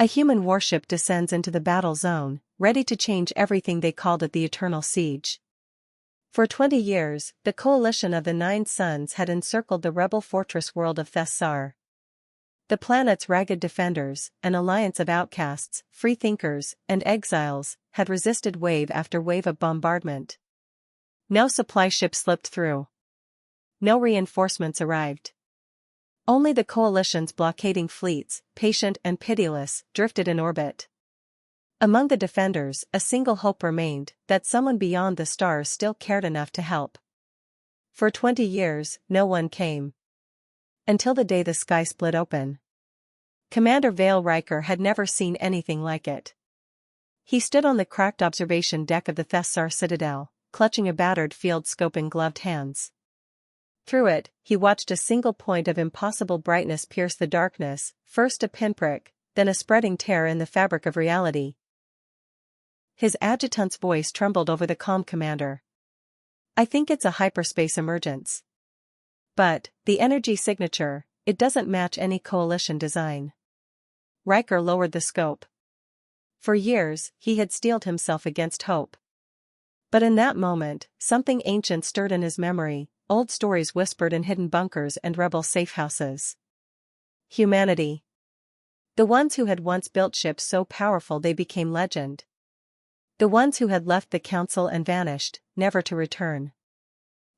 A human warship descends into the battle zone, ready to change everything. They called it the Eternal Siege. For 20 years, the coalition of the Nine Suns had encircled the rebel fortress world of Thessar. The planet's ragged defenders, an alliance of outcasts, freethinkers, and exiles, had resisted wave after wave of bombardment. No supply ship slipped through. No reinforcements arrived. Only the coalition's blockading fleets, patient and pitiless, drifted in orbit. Among the defenders, a single hope remained, that someone beyond the stars still cared enough to help. For 20 years, no one came. Until the day the sky split open. Commander Vale Riker had never seen anything like it. He stood on the cracked observation deck of the Thessar Citadel, clutching a battered field scope in gloved hands. Through it, he watched a single point of impossible brightness pierce the darkness, first a pinprick, then a spreading tear in the fabric of reality. His adjutant's voice trembled over the calm commander. "I think it's a hyperspace emergence. But, the energy signature, it doesn't match any coalition design." Riker lowered the scope. For years, he had steeled himself against hope. But in that moment, something ancient stirred in his memory, old stories whispered in hidden bunkers and rebel safehouses. Humanity. The ones who had once built ships so powerful they became legend. The ones who had left the council and vanished, never to return.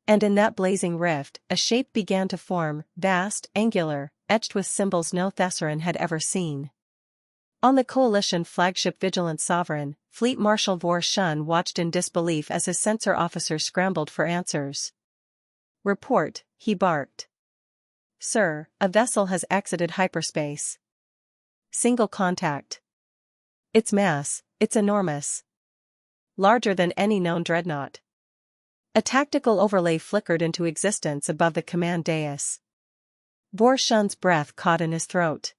And in that blazing rift, a shape began to form, vast, angular, etched with symbols no Thessaran had ever seen. On the coalition flagship Vigilant Sovereign, Fleet Marshal Warship watched in disbelief as his sensor officers scrambled for answers. "Report," he barked. "Sir, a vessel has exited hyperspace. Single contact. Its mass, it's enormous. Larger than any known dreadnought." A tactical overlay flickered into existence above the command dais. Warship's breath caught in his throat.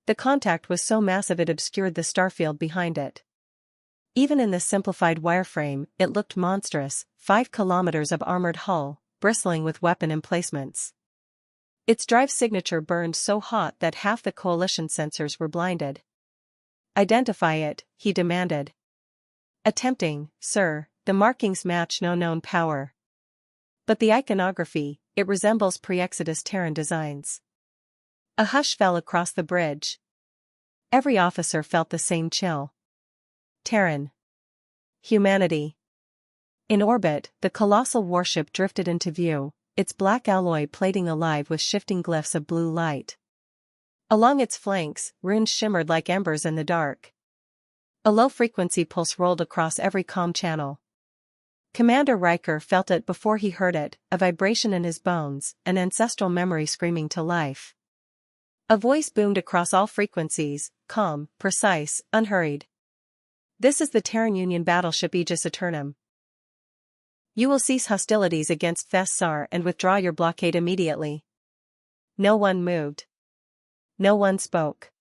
The contact was so massive it obscured the starfield behind it. Even in the simplified wireframe, it looked monstrous, 5 kilometers of armored hull, bristling with weapon emplacements. Its drive signature burned so hot that half the coalition sensors were blinded. "Identify it," he demanded. "Attempting, sir, the markings match no known power. But the iconography, it resembles pre-Exodus Terran designs." A hush fell across the bridge. Every officer felt the same chill. Terran. Humanity. In orbit, the colossal warship drifted into view, its black alloy plating alive with shifting glyphs of blue light. Along its flanks, runes shimmered like embers in the dark. A low-frequency pulse rolled across every comm channel. Commander Riker felt it before he heard it, a vibration in his bones, an ancestral memory screaming to life. A voice boomed across all frequencies, calm, precise, unhurried. "This is the Terran Union battleship Aegis Eternum. You will cease hostilities against Thessar and withdraw your blockade immediately." No one moved. No one spoke.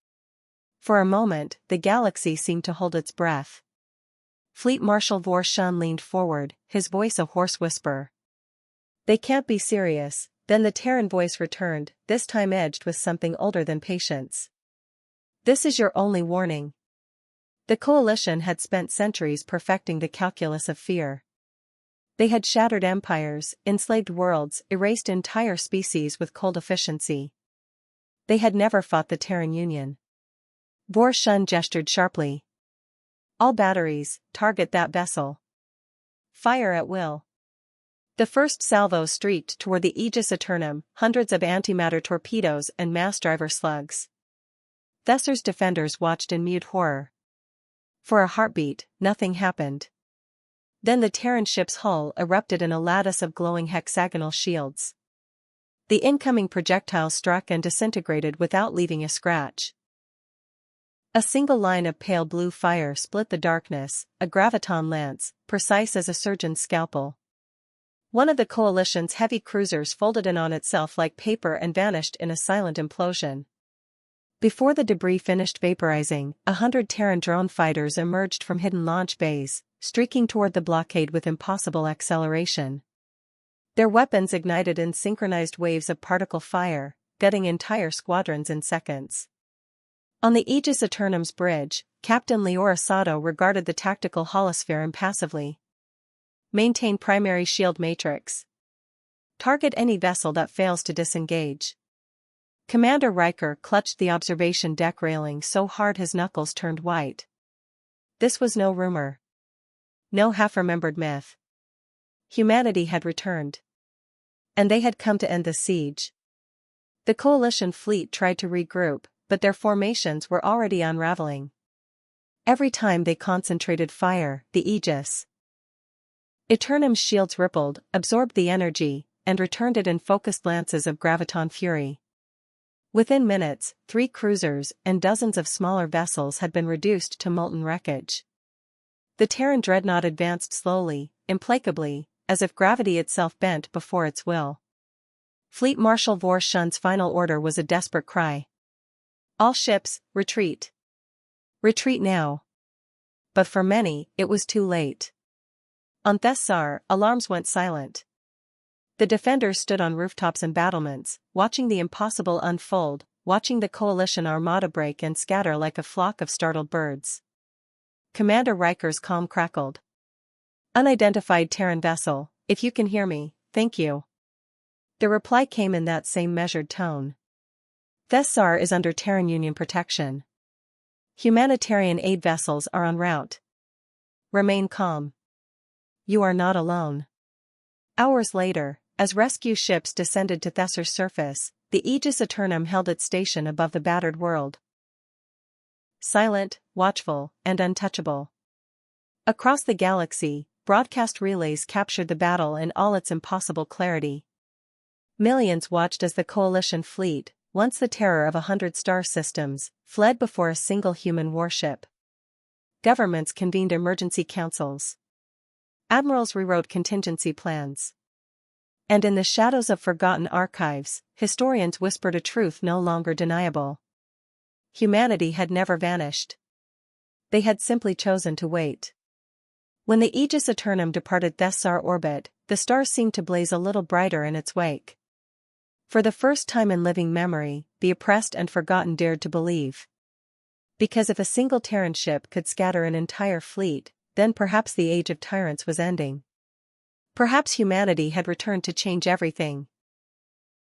For a moment, the galaxy seemed to hold its breath. Fleet Marshal Warship leaned forward, his voice a hoarse whisper. "They can't be serious." Then the Terran voice returned, this time edged with something older than patience. "This is your only warning." The coalition had spent centuries perfecting the calculus of fear. They had shattered empires, enslaved worlds, erased entire species with cold efficiency. They had never fought the Terran Union. Warship gestured sharply. "All batteries, target that vessel. Fire at will." The first salvo streaked toward the Aegis Eternum, hundreds of antimatter torpedoes and mass driver slugs. Thessar's defenders watched in mute horror. For a heartbeat, nothing happened. Then the Terran ship's hull erupted in a lattice of glowing hexagonal shields. The incoming projectile struck and disintegrated without leaving a scratch. A single line of pale blue fire split the darkness, a graviton lance, precise as a surgeon's scalpel. One of the coalition's heavy cruisers folded in on itself like paper and vanished in a silent implosion. Before the debris finished vaporizing, 100 Terran drone fighters emerged from hidden launch bays, streaking toward the blockade with impossible acceleration. Their weapons ignited in synchronized waves of particle fire, gutting entire squadrons in seconds. On the Aegis Eternum's bridge, Captain Leora Sato regarded the tactical holosphere impassively. Maintain primary shield matrix. Target any vessel that fails to disengage. Commander Riker clutched the observation deck railing so hard his knuckles turned white. This was no rumor. No half-remembered myth. Humanity had returned. And they had come to end the siege. The coalition fleet tried to regroup, but their formations were already unraveling. Every time they concentrated fire, the Aegis Eternum's shields rippled, absorbed the energy, and returned it in focused lances of graviton fury. Within minutes, 3 cruisers and dozens of smaller vessels had been reduced to molten wreckage. The Terran dreadnought advanced slowly, implacably, as if gravity itself bent before its will. Fleet Marshal Vorshun's final order was a desperate cry. All ships, retreat. Retreat now. But for many, it was too late. On Thessar, alarms went silent. The defenders stood on rooftops and battlements, watching the impossible unfold, watching the coalition armada break and scatter like a flock of startled birds. Commander Riker's calm crackled. Unidentified Terran vessel, if you can hear me, thank you. The reply came in that same measured tone. Thessar is under Terran Union protection. Humanitarian aid vessels are en route. Remain calm. You are not alone. Hours later, as rescue ships descended to Thessar's surface, the Aegis Eternum held its station above the battered world. Silent, watchful, and untouchable. Across the galaxy, broadcast relays captured the battle in all its impossible clarity. Millions watched as the coalition fleet, once the terror of 100 star systems, fled before a single human warship. Governments convened emergency councils. Admirals rewrote contingency plans. And in the shadows of forgotten archives, historians whispered a truth no longer deniable. Humanity had never vanished. They had simply chosen to wait. When the Aegis Eternum departed Thessar orbit, the stars seemed to blaze a little brighter in its wake. For the first time in living memory, the oppressed and forgotten dared to believe. Because if a single Terran ship could scatter an entire fleet, then perhaps the age of tyrants was ending. Perhaps humanity had returned to change everything.